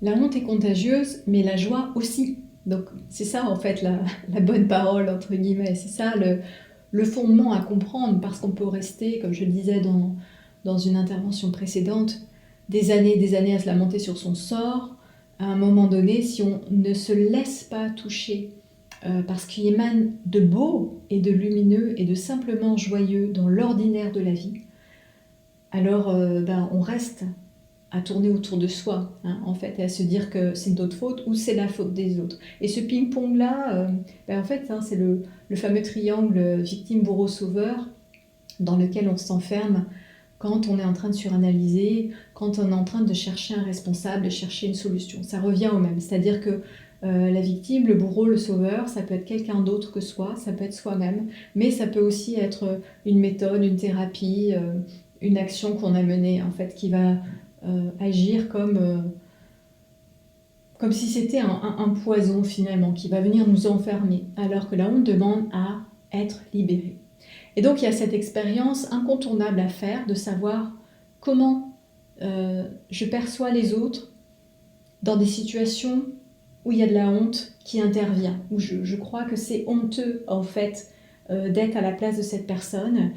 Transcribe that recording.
La honte est contagieuse, mais la joie aussi. Donc c'est ça en fait la bonne parole, entre guillemets. C'est ça le fondement à comprendre, parce qu'on peut rester, comme je le disais dans une intervention précédente, des années à se lamenter sur son sort. À un moment donné, si on ne se laisse pas toucher par ce qui émane de beau et de lumineux et de simplement joyeux dans l'ordinaire de la vie, alors on reste à tourner autour de soi, hein, en fait, et à se dire que c'est notre faute ou c'est la faute des autres. Et ce ping-pong-là, en fait, hein, c'est le fameux triangle victime-bourreau-sauveur dans lequel on s'enferme quand on est en train de suranalyser, quand on est en train de chercher un responsable, de chercher une solution. Ça revient au même, c'est-à-dire que la victime, le bourreau, le sauveur, ça peut être quelqu'un d'autre que soi, ça peut être soi-même, mais ça peut aussi être une méthode, une thérapie, une action qu'on a menée, en fait, qui va agir comme si c'était un poison finalement, qui va venir nous enfermer, alors que la honte demande à être libérée. Et donc il y a cette expérience incontournable à faire de savoir comment je perçois les autres dans des situations où il y a de la honte qui intervient, où je crois que c'est honteux en fait d'être à la place de cette personne.